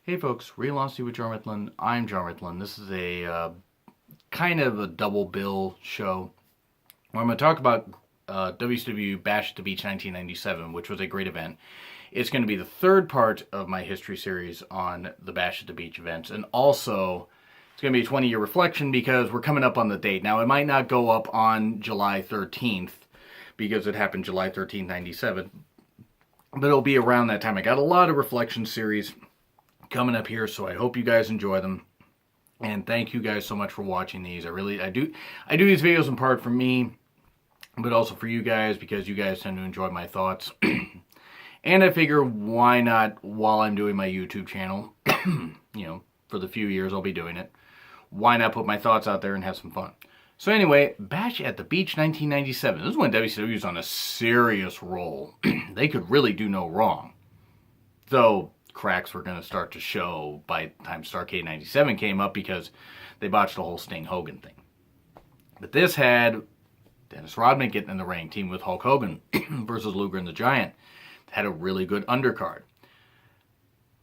Hey folks, Real Honesty with John Ritland. I'm John Ritland. This is a kind of a double bill show where I'm going to talk about WCW Bash at the Beach 1997, which was a great event. It's going to be the third part of my history series on the Bash at the Beach events, and also it's going to be a 20-year reflection because we're coming up on the date. Now, it might not go up on July 13th because it happened July 13th, 97, but it'll be around that time. I got a lot of reflection series coming up here, so I hope you guys enjoy them, and thank you guys so much for watching these. I do these videos in part for me, but also for you guys, because you guys tend to enjoy my thoughts. And I figure, why not, while I'm doing my YouTube channel, for the few years I'll be doing it, why not put my thoughts out there and have some fun? So anyway, Bash at the Beach 1997. This is when WCW was on a serious roll. They could really do no wrong. Though cracks were going to start to show by the time Starrcade 97 came up because they botched the whole Sting Hogan thing. But this had Dennis Rodman getting in the ring, teaming with Hulk Hogan versus Luger and the Giant. Had a really good undercard.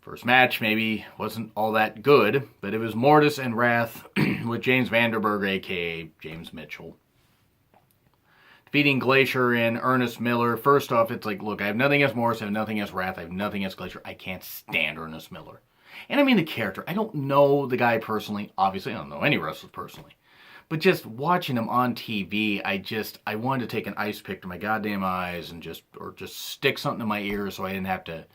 First match maybe wasn't all that good, but it was Mortis and Wrath with James Vanderberg, aka James Mitchell, defeating Glacier and Ernest Miller. First off, it's like, look, I have nothing against Morris, I have nothing against Wrath, I have nothing against Glacier. I can't stand Ernest Miller. And I mean the character. I don't know the guy personally. Obviously, I don't know any wrestlers personally. But just watching him on TV, I wanted to take an ice pick to my goddamn eyes and just stick something in my ears so I didn't have to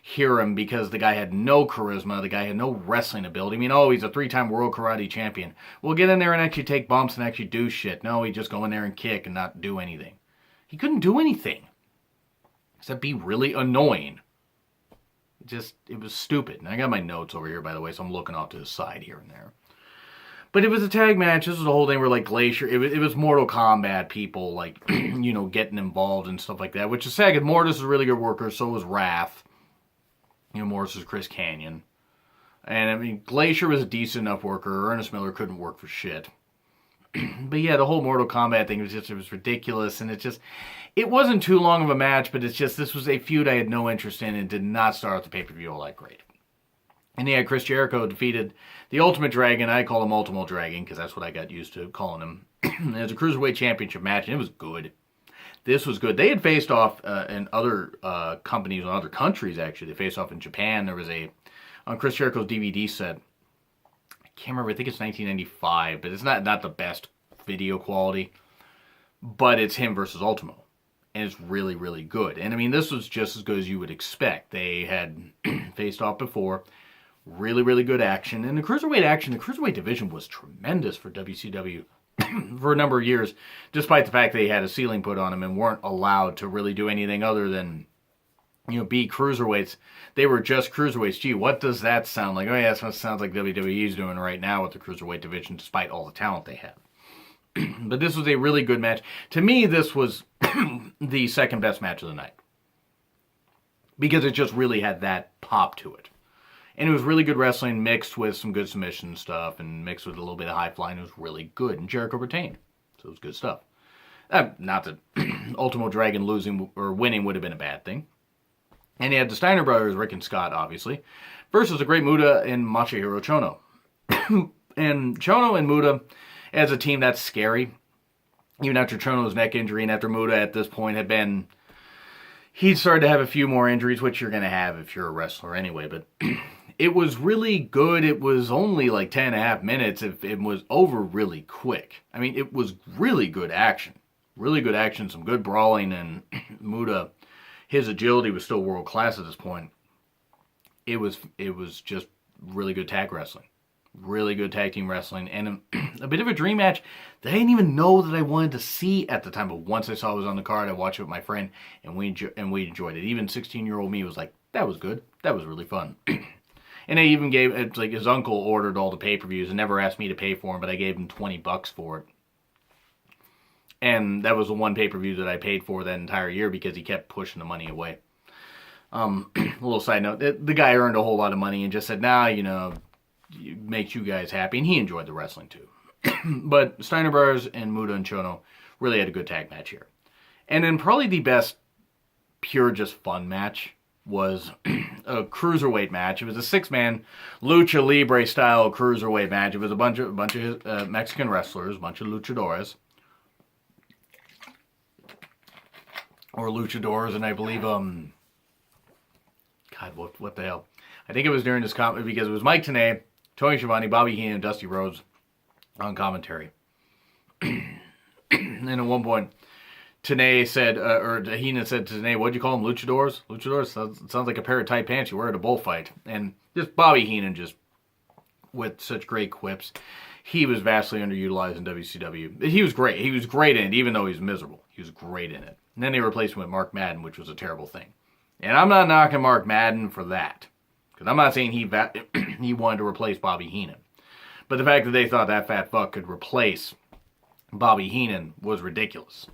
hear him, because the guy had no charisma, the guy had no wrestling ability. I mean, he's a 3-time world karate champion. Well, get in there and actually take bumps and actually do shit. No, he'd just go in there and kick and not do anything. He couldn't do anything except be really annoying. It was stupid. And I got my notes over here, by the way, so I'm looking off to the side here and there. But it was a tag match. This was the whole thing where, like, Glacier, it was Mortal Kombat people, like, getting involved and stuff like that, which is sad, because Mortis is a really good worker, so was Wrath. Morris is Chris Canyon. And, I mean, Glacier was a decent enough worker. Ernest Miller couldn't work for shit. But, yeah, the whole Mortal Kombat thing it was ridiculous. And it wasn't too long of a match, but this was a feud I had no interest in and did not start off the pay-per-view all that great. And, yeah, Chris Jericho defeated the Ultimate Dragon. I call him Ultimo Dragon, because that's what I got used to calling him. It was a Cruiserweight Championship match, and it was good. This was good. They had faced off in other companies, in other countries, actually. They faced off in Japan. There was on Chris Jericho's DVD set, I can't remember, I think it's 1995, but it's not the best video quality, but it's him versus Ultimo, and it's really, really good. And I mean, this was just as good as you would expect. They had faced off before. Really, really good action. And the Cruiserweight division was tremendous for WCW. For a number of years, despite the fact they had a ceiling put on them and weren't allowed to really do anything other than, be cruiserweights. They were just cruiserweights. Gee, what does that sound like? Oh yeah, that's what it sounds like WWE's doing right now with the Cruiserweight division, despite all the talent they have. But this was a really good match. To me, this was the second best match of the night, because it just really had that pop to it. And it was really good wrestling mixed with some good submission stuff and mixed with a little bit of high flying. It was really good. And Jericho retained. So it was good stuff. Not that Ultimo Dragon losing or winning would have been a bad thing. And he had the Steiner brothers, Rick and Scott, obviously, versus the Great Muta and Masahiro Chono. And Chono and Muta, as a team, that's scary. Even after Chono's neck injury and after Muta at this point he'd started to have a few more injuries, which you're going to have if you're a wrestler anyway, but it was really good. It was only like 10 and a half minutes. It was over really quick. I mean, it was really good action. Really good action, some good brawling, and Muta, his agility was still world class at this point. It was just really good tag wrestling. Really good tag team wrestling, and a bit of a dream match that I didn't even know that I wanted to see at the time, but once I saw it was on the card, I watched it with my friend, and we enjoyed it. Even 16-year-old me was like, that was good. That was really fun. And I even it's like his uncle ordered all the pay-per-views and never asked me to pay for them, but I gave him $20 for it. And that was the one pay-per-view that I paid for that entire year because he kept pushing the money away. A little side note, the guy earned a whole lot of money and just said, nah, it makes you guys happy, and he enjoyed the wrestling too. But Steiner Brothers and Muta and Chono really had a good tag match here. And then probably the best pure just fun match was a cruiserweight match. It was a 6-man lucha libre style cruiserweight match. It was a bunch of Mexican wrestlers, a bunch of luchadores, and I believe God, what the hell? I think it was during this because it was Mike Tenay, Tony Schiavone, Bobby Heenan, and Dusty Rhodes on commentary. And at one point, Tenay said, or Heenan said to Tenay, what'd you call them, luchadors? Luchadors? Sounds like a pair of tight pants you wear at a bullfight. And just Bobby Heenan, just with such great quips. He was vastly underutilized in WCW. He was great. He was great in it, even though he was miserable. He was great in it. And then they replaced him with Mark Madden, which was a terrible thing. And I'm not knocking Mark Madden for that. Because I'm not saying he wanted to replace Bobby Heenan. But the fact that they thought that fat fuck could replace Bobby Heenan was ridiculous.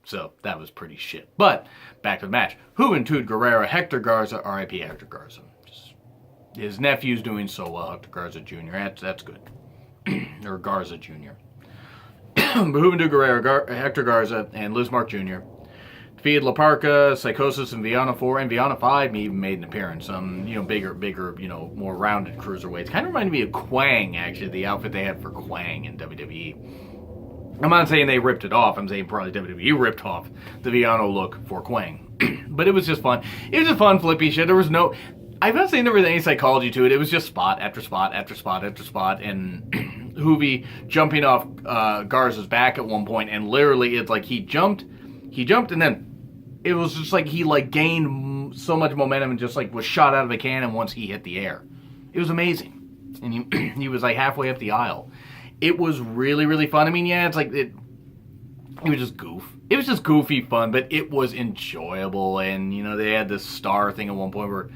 So that was pretty shit. But back to the match. Juventud Guerrera, Hector Garza, R.I.P. Hector Garza. His nephew's doing so well, Hector Garza Jr. That's good. Or Garza Jr. Juventud Guerrera, Hector Garza, and Liz Mark Jr. defeated La Parca, Psychosis, and Viana 4, and Viana 5 even made an appearance. Bigger, more rounded cruiserweights. Kind of reminded me of Quang, actually, the outfit they had for Quang in WWE. I'm not saying they ripped it off. I'm saying probably WWE ripped off the Viano look for Quang. But it was just fun. It was just fun, flippy shit. There was no... I'm not saying there was any psychology to it. It was just spot after spot after spot after spot. And Hoovy jumping off Garza's back at one point. And literally, it's like he jumped, and then it was just like he gained so much momentum and just was shot out of a cannon once he hit the air. It was amazing. And he was halfway up the aisle. It was really, really fun. I mean, yeah, it was just goof. It was just goofy fun, but it was enjoyable. And, they had this star thing at one point where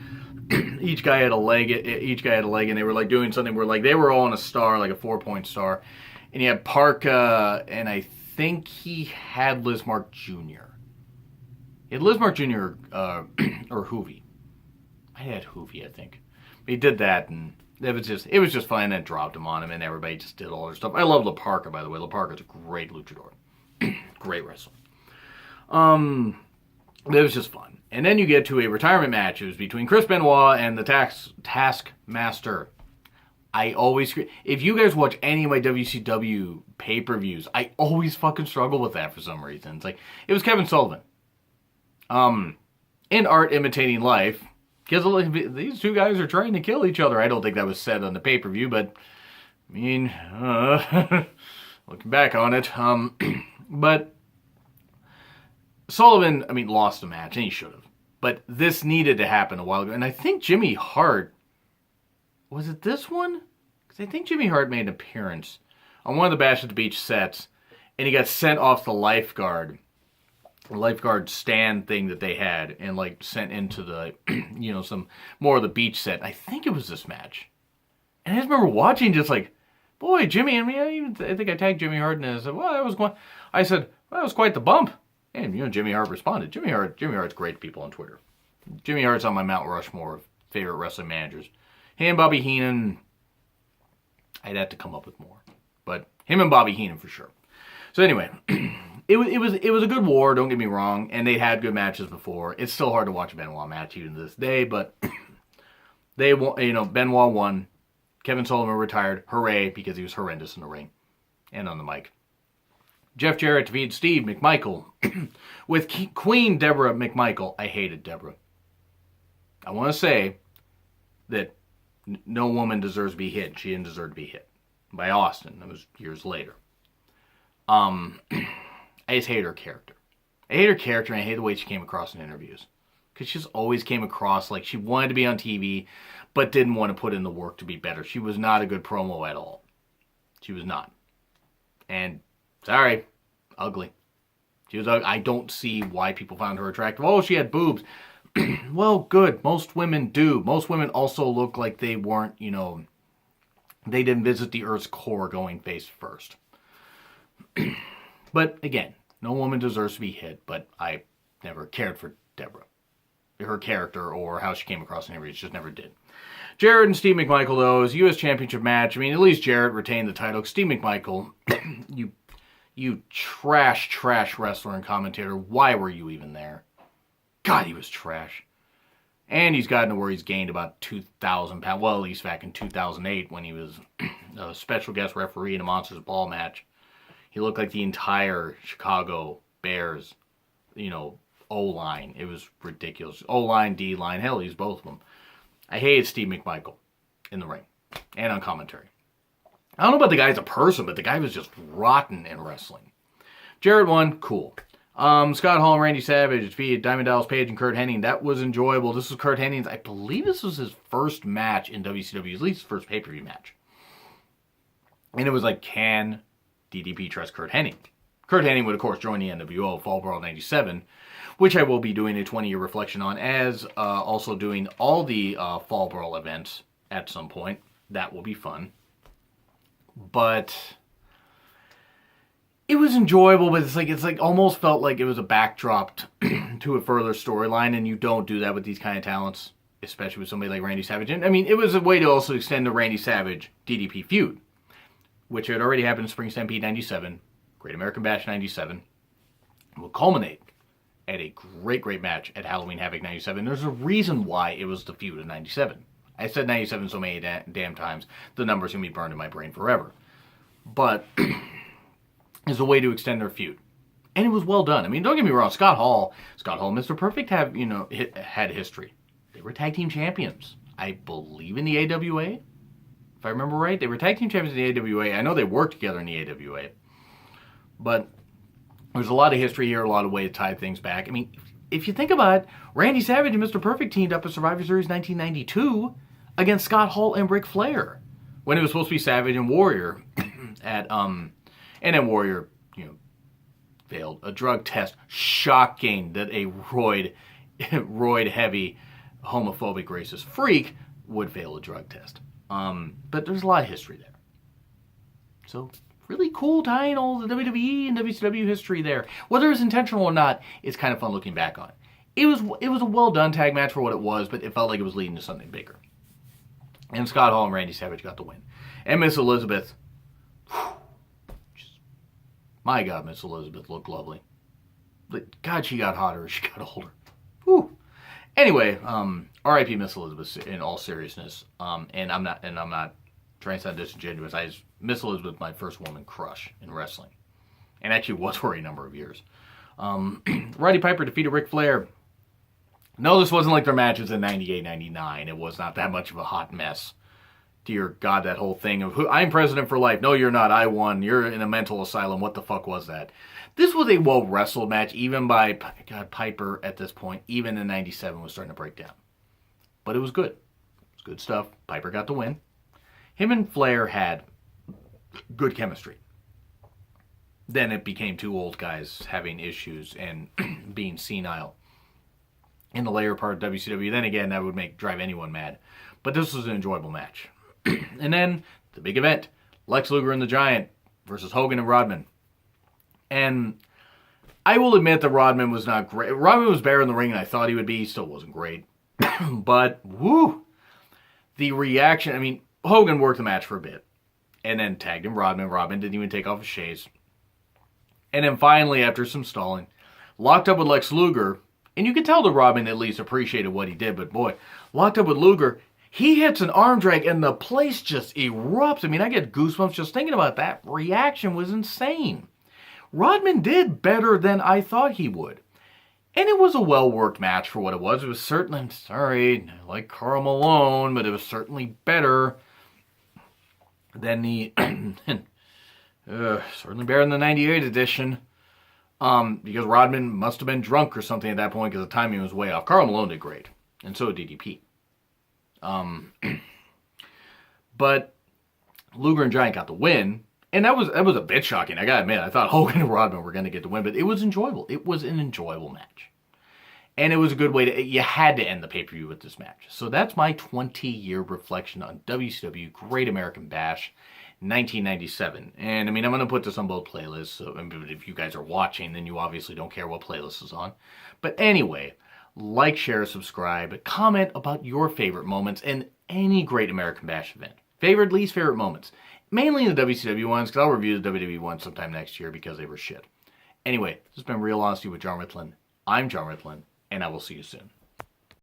each guy had a leg, and they were doing something where they were all on a star, like a 4-point star. And you had Parka, and I think he had Liz Mark Jr. He had Liz Mark Jr. Or Hoovy. I had Hoovy, I think. He did that, and it was just fun, and then dropped him on him, and everybody just did all their stuff. I love La Parca, by the way. La Parca's a great luchador. Great wrestler. It was just fun. And then you get to a retirement match. It was between Chris Benoit and the Taskmaster. If you guys watch any of my WCW pay-per-views, I always fucking struggle with that for some reason. It was Kevin Sullivan. In Art Imitating Life, because these two guys are trying to kill each other. I don't think that was said on the pay-per-view, but, I mean, looking back on it, but Sullivan, lost the match, and he should have. But this needed to happen a while ago. And I think Jimmy Hart, was it this one? Because I think Jimmy Hart made an appearance on one of the Bash at the Beach sets, and he got sent off the lifeguard stand thing that they had, and sent into the, some more of the beach set. I think it was this match. And I just remember watching boy, Jimmy, I think I tagged Jimmy Hart, and I said, well, that was quite the bump. And, Jimmy Hart responded. Jimmy Hart's great to people on Twitter. Jimmy Hart's on my Mount Rushmore of favorite wrestling managers. Him, Bobby Heenan, I'd have to come up with more. But him and Bobby Heenan for sure. So anyway, it was a good war, don't get me wrong, and they had good matches before. It's still hard to watch a Benoit match even to this day, but they won, Benoit won. Kevin Sullivan retired. Hooray, because he was horrendous in the ring and on the mic. Jeff Jarrett defeated Steve McMichael with Queen Deborah McMichael. I hated Deborah. I want to say that no woman deserves to be hit. She didn't deserve to be hit by Austin. That was years later. I just hate her character. I hate her character, and I hate the way she came across in interviews. Because she just always came across like she wanted to be on TV, but didn't want to put in the work to be better. She was not a good promo at all. She was not. And, sorry, ugly. She was ugly. I don't see why people found her attractive. Oh, she had boobs. Well, good. Most women do. Most women also look like they weren't, they didn't visit the Earth's core going face first. But, again, no woman deserves to be hit, but I never cared for Deborah. Her character or how she came across in interviews, just never did. Jarrett and Steve McMichael, though, it was a U.S. Championship match. At least Jarrett retained the title. Steve McMichael, you trash wrestler and commentator, why were you even there? God, he was trash. And he's gotten to where he's gained about 2,000 pounds. Well, at least back in 2008 when he was a special guest referee in a Monsters Ball match. He looked like the entire Chicago Bears, O-line. It was ridiculous. O-line, D-line, hell, he's both of them. I hated Steve McMichael in the ring and on commentary. I don't know about the guy as a person, but the guy was just rotten in wrestling. Jarrett won, cool. Scott Hall and Randy Savage defeated Diamond Dallas Page and Curt Hennig. That was enjoyable. This was Curt Hennig's, I believe this was his first match in WCW, at least his first pay-per-view match. And it was like, can DDP trust Curt Hennig? Curt Hennig would, of course, join the NWO Fall Brawl 97, which I will be doing a 20-year reflection on, as also doing all the Fall Brawl events at some point. That will be fun. But it was enjoyable, but it's like almost felt like it was a backdrop to a further storyline, and you don't do that with these kind of talents, especially with somebody like Randy Savage. And I mean, it was a way to also extend the Randy Savage DDP feud, which had already happened in Spring Stampede 97, Great American Bash 97, will culminate at a great, great match at Halloween Havoc 97. There's a reason why it was the feud of 97. I said 97 so many damn times, the number's going to be burned in my brain forever. But it's a way to extend their feud. And it was well done. I mean, don't get me wrong, Scott Hall and Mr. Perfect have, had history. They were tag team champions. I believe in the AWA. If I remember right, they were tag team champions in the AWA. I know they worked together in the AWA. But there's a lot of history here, a lot of way to tie things back. I mean, if you think about it, Randy Savage and Mr. Perfect teamed up at Survivor Series 1992 against Scott Hall and Ric Flair, when it was supposed to be Savage and Warrior and then Warrior, failed a drug test. Shocking that a roid heavy homophobic racist freak would fail a drug test. But there's a lot of history there. So really cool tying all the WWE and WCW history there. Whether it's intentional or not, it's kind of fun looking back on it. It was a well done tag match for what it was, but it felt like it was leading to something bigger. And Scott Hall and Randy Savage got the win. And Miss Elizabeth, my God, Miss Elizabeth looked lovely. But God, she got hotter as she got older. Whew. Anyway, R.I.P. Miss Elizabeth in all seriousness. And I'm not trying to sound disingenuous. Miss Elizabeth, my first woman crush in wrestling, and actually was for a number of years. Roddy Piper defeated Ric Flair. No, this wasn't like their matches in 98, 99. It was not that much of a hot mess. Dear God, that whole thing of, I'm president for life. No, you're not. I won. You're in a mental asylum. What the fuck was that? This was a well-wrestled match, even by, God, Piper at this point, even in 97, was starting to break down. But it was good. It was good stuff. Piper got the win. Him and Flair had good chemistry. Then it became two old guys having issues and being senile in the later part of WCW. Then again, that would drive anyone mad. But this was an enjoyable match. And then the big event, Lex Luger and the Giant versus Hogan and Rodman. And I will admit that Rodman was not great. Rodman was better in the ring than I thought he would be. He still wasn't great. But, woo, the reaction, I mean, Hogan worked the match for a bit. And then tagged him Rodman. Rodman didn't even take off his shades. And then finally, after some stalling, locked up with Lex Luger. And you could tell that Rodman at least appreciated what he did. But boy, locked up with Luger, he hits an arm drag and the place just erupts. I mean, I get goosebumps just thinking about that. Reaction was insane. Rodman did better than I thought he would. And it was a well-worked match for what it was. It was certainly, I'm sorry, I like Karl Malone, but it was certainly better than the, certainly better than the 98 edition. Because Rodman must have been drunk or something at that point because the timing was way off. Karl Malone did great. And so did DDP. But Luger and Giant got the win. And that was a bit shocking. I gotta admit, I thought Hogan and Rodman were going to get the win. But it was enjoyable. It was an enjoyable match. And it was a good way to, you had to end the pay-per-view with this match. So that's my 20-year reflection on WCW Great American Bash 1997. And I mean, I'm going to put this on both playlists. So if you guys are watching, then you obviously don't care what playlist is on. But anyway, like, share, subscribe, comment about your favorite moments in any Great American Bash event. Favorite, least favorite moments. Mainly the WCW ones, because I'll review the WWE ones sometime next year because they were shit. Anyway, this has been Real Honesty with John Ritlin. I'm John Ritlin, and I will see you soon.